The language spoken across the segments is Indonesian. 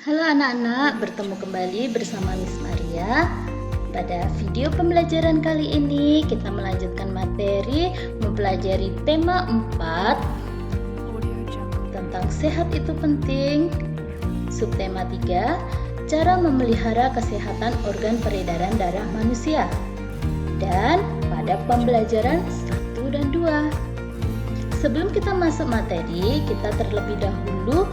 Halo anak-anak, bertemu kembali bersama Miss Maria. Pada video pembelajaran kali ini kita melanjutkan materi mempelajari tema 4 tentang sehat itu penting. Subtema 3, cara memelihara kesehatan organ peredaran darah manusia. Dan pada pembelajaran 1 dan 2. Sebelum kita masuk materi, kita terlebih dahulu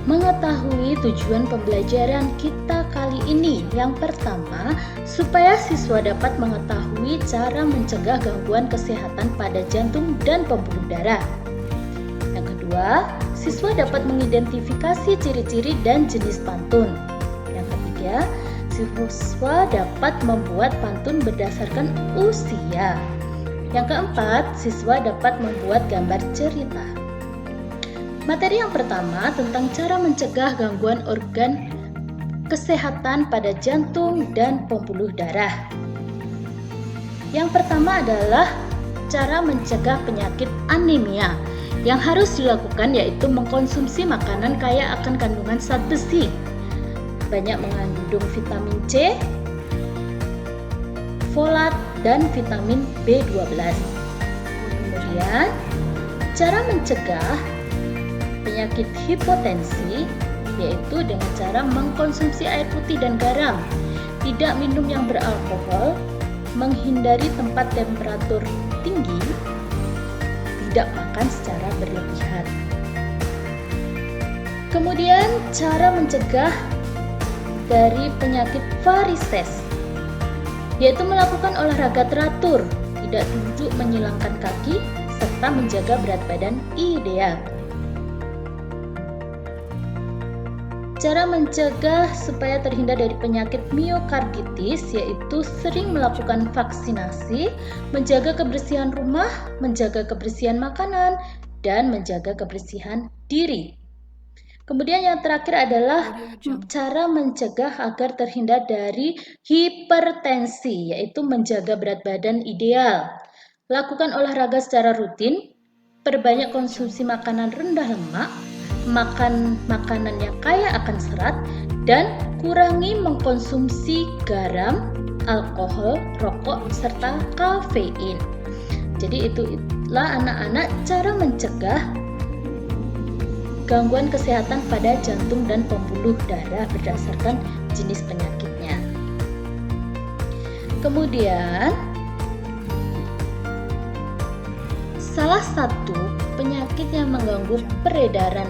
mengetahui tujuan pembelajaran kita kali ini. Yang pertama, supaya siswa dapat mengetahui cara mencegah gangguan kesehatan pada jantung dan pembuluh darah. Yang kedua, siswa dapat mengidentifikasi ciri-ciri dan jenis pantun. Yang ketiga, siswa dapat membuat pantun berdasarkan usia. Yang keempat, siswa dapat membuat gambar cerita. Materi yang pertama tentang cara mencegah gangguan organ kesehatan pada jantung dan pembuluh darah. Yang pertama adalah cara mencegah penyakit anemia. Yang harus dilakukan yaitu mengkonsumsi makanan kaya akan kandungan zat besi. Banyak mengandung vitamin C, folat, dan vitamin B12. Kemudian, cara mencegah penyakit hipotensi yaitu dengan cara mengkonsumsi air putih dan garam, tidak minum yang beralkohol, menghindari tempat temperatur tinggi, tidak makan secara berlebihan. Kemudian cara mencegah dari penyakit varises yaitu melakukan olahraga teratur, tidak duduk menyilangkan kaki, serta menjaga berat badan ideal. Cara mencegah supaya terhindar dari penyakit miokarditis yaitu sering melakukan vaksinasi, menjaga kebersihan rumah, menjaga kebersihan makanan, dan menjaga kebersihan diri. Kemudian yang terakhir adalah cara mencegah agar terhindar dari hipertensi yaitu menjaga berat badan ideal. Lakukan olahraga secara rutin, perbanyak konsumsi makanan rendah lemak, makan makanan yang kaya akan serat, dan kurangi mengkonsumsi garam, alkohol, rokok, serta kafein. Jadi itulah anak-anak cara mencegah gangguan kesehatan pada jantung dan pembuluh darah berdasarkan jenis penyakitnya. Kemudian, salah satu penyakit yang mengganggu peredaran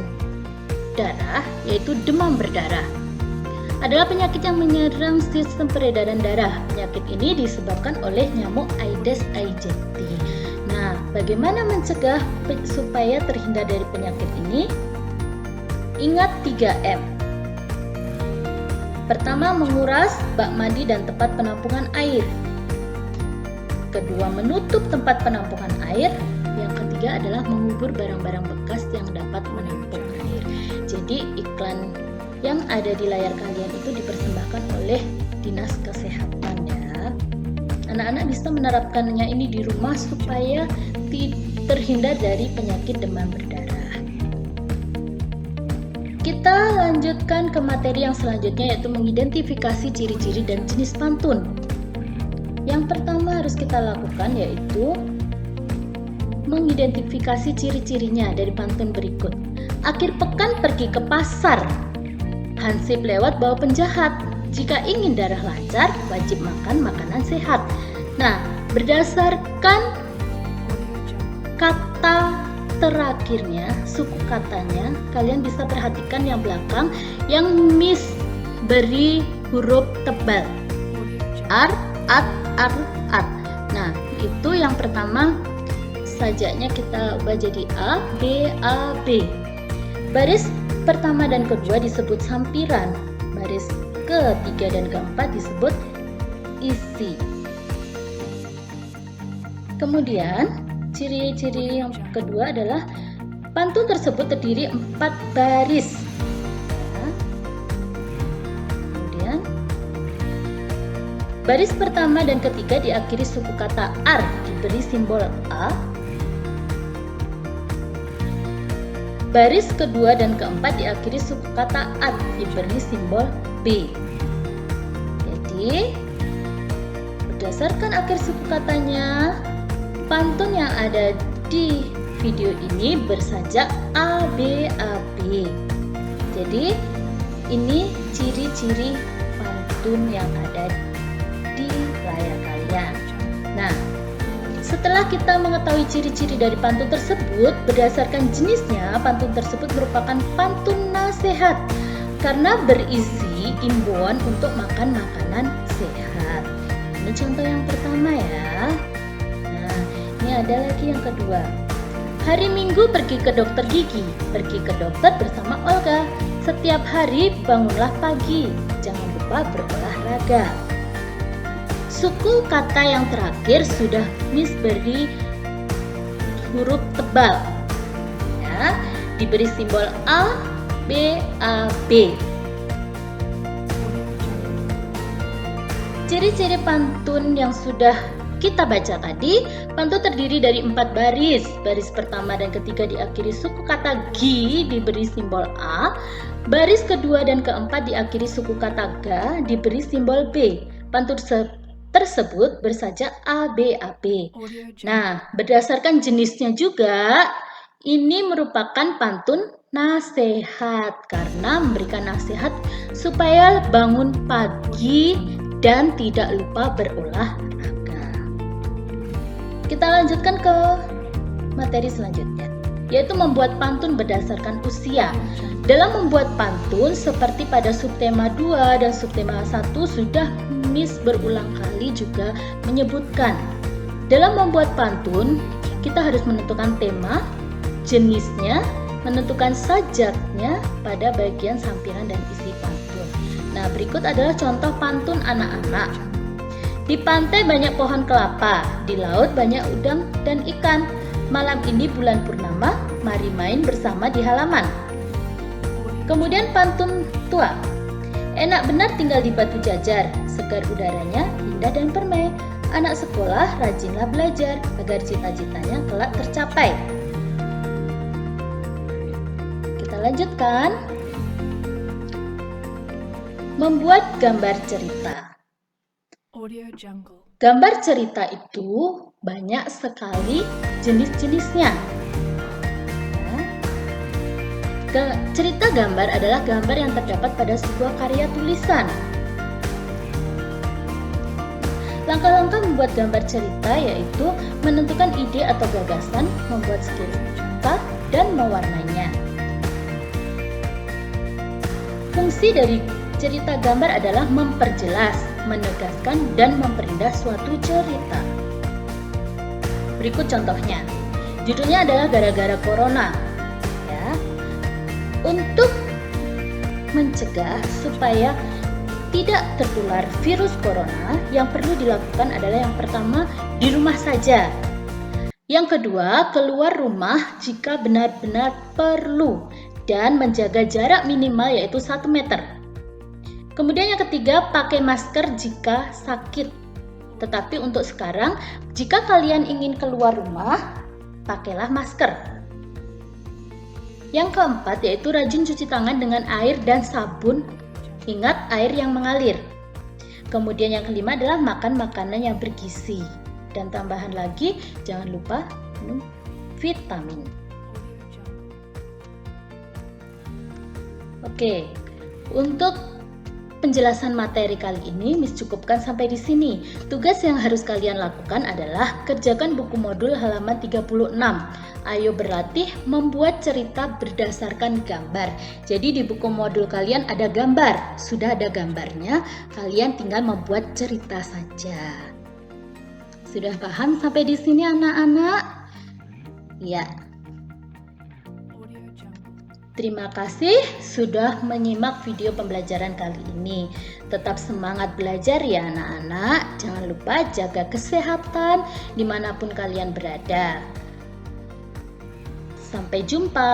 darah yaitu demam berdarah adalah penyakit yang menyerang sistem peredaran darah. Penyakit ini disebabkan oleh nyamuk Aedes aegypti. Nah, bagaimana mencegah supaya terhindar dari penyakit ini? Ingat 3M. Pertama, menguras bak mandi dan tempat penampungan air. Kedua, menutup tempat penampungan air. Yang ketiga adalah mengubur barang-barang bekas yang dapat menampung air. Jadi iklan yang ada di layar kalian itu dipersembahkan oleh Dinas Kesehatan ya. Anak-anak bisa menerapkannya ini di rumah supaya terhindar dari penyakit demam berdarah. Kita lanjutkan ke materi yang selanjutnya yaitu mengidentifikasi ciri-ciri dan jenis pantun. Yang pertama harus kita lakukan yaitu mengidentifikasi ciri-cirinya dari pantun berikut. Akhir pekan pergi ke pasar, hansip lewat bawa penjahat. Jika ingin darah lancar, wajib makan makanan sehat. Nah, berdasarkan kata terakhirnya, suku katanya, kalian bisa perhatikan yang belakang yang Miss beri huruf tebal. Ar, at, ar, at. Nah, itu yang pertama sajaknya kita ubah jadi A, B, A, B. Baris pertama dan kedua disebut sampiran. Baris ketiga dan keempat disebut isi. Kemudian, ciri-ciri yang kedua adalah pantun tersebut terdiri 4 baris. Kemudian, baris pertama dan ketiga diakhiri suku kata ar, diberi simbol A. Baris kedua dan keempat diakhiri suku kata at, diberi simbol B. Jadi, berdasarkan akhir suku katanya, pantun yang ada di video ini bersajak A, B, A, B. Jadi, ini ciri-ciri pantun yang ada di layar kalian. Nah, setelah kita mengetahui ciri-ciri dari pantun tersebut, berdasarkan jenisnya, pantun tersebut merupakan pantun nasihat karena berisi imbauan untuk makan makanan sehat. Ini contoh yang pertama ya. Nah, ini ada lagi yang kedua. Hari Minggu pergi ke dokter gigi, pergi ke dokter bersama Olga. Setiap hari bangunlah pagi, jangan lupa berolahraga. Suku kata yang terakhir sudah Miss beri huruf tebal, ya, diberi simbol A, B, A, B. Ciri-ciri pantun yang sudah kita baca tadi, pantun terdiri dari 4 baris. Baris pertama dan ketiga diakhiri suku kata gi, diberi simbol A. Baris kedua dan keempat diakhiri suku kata ga, diberi simbol B. Pantun tersebut bersajak A, B, A, B. Nah, berdasarkan jenisnya juga, ini merupakan pantun nasihat karena memberikan nasihat supaya bangun pagi dan tidak lupa berolahraga. Kita lanjutkan ke materi selanjutnya, yaitu membuat pantun berdasarkan usia. Dalam membuat pantun, seperti pada subtema 2 dan subtema 1 sudah Miss berulang kali juga menyebutkan. Dalam membuat pantun, kita harus menentukan tema, jenisnya, menentukan sajaknya pada bagian sampiran dan isi pantun. Nah, berikut adalah contoh pantun anak-anak. Di pantai banyak pohon kelapa, di laut banyak udang dan ikan. Malam ini bulan purnama, mari main bersama di halaman. Kemudian pantun tua. Enak benar tinggal di Batu Jajar, segar udaranya, indah dan permai. Anak sekolah rajinlah belajar, agar cita-citanya kelak tercapai. Kita lanjutkan. Membuat gambar cerita. Audio Jungle. Gambar cerita itu banyak sekali jenis-jenisnya. Cerita gambar adalah gambar yang terdapat pada sebuah karya tulisan. Langkah-langkah membuat gambar cerita yaitu menentukan ide atau gagasan, membuat sketsa, dan mewarnainya. Fungsi dari cerita gambar adalah memperjelas, menegaskan, dan memperindah suatu cerita. Berikut contohnya. Judulnya adalah Gara-gara Corona. Untuk mencegah supaya tidak tertular virus corona, yang perlu dilakukan adalah yang pertama, di rumah saja. Yang kedua, keluar rumah jika benar-benar perlu dan menjaga jarak minimal yaitu 1 meter. Kemudian yang ketiga, pakai masker jika sakit. Tetapi untuk sekarang, jika kalian ingin keluar rumah, pakailah masker. Yang keempat yaitu rajin cuci tangan dengan air dan sabun. Ingat, air yang mengalir. Kemudian yang kelima adalah makan makanan yang bergizi. Dan tambahan lagi, jangan lupa minum vitamin. Oke, untuk penjelasan materi kali ini Miss cukupkan sampai di sini. Tugas yang harus kalian lakukan adalah kerjakan buku modul halaman 36. Ayo berlatih membuat cerita berdasarkan gambar. Jadi di buku modul kalian ada gambar. Sudah ada gambarnya, kalian tinggal membuat cerita saja. Sudah paham sampai di sini anak-anak? Ya. Terima kasih sudah menyimak video pembelajaran kali ini. Tetap semangat belajar ya anak-anak. Jangan lupa jaga kesehatan dimanapun kalian berada. Sampai jumpa.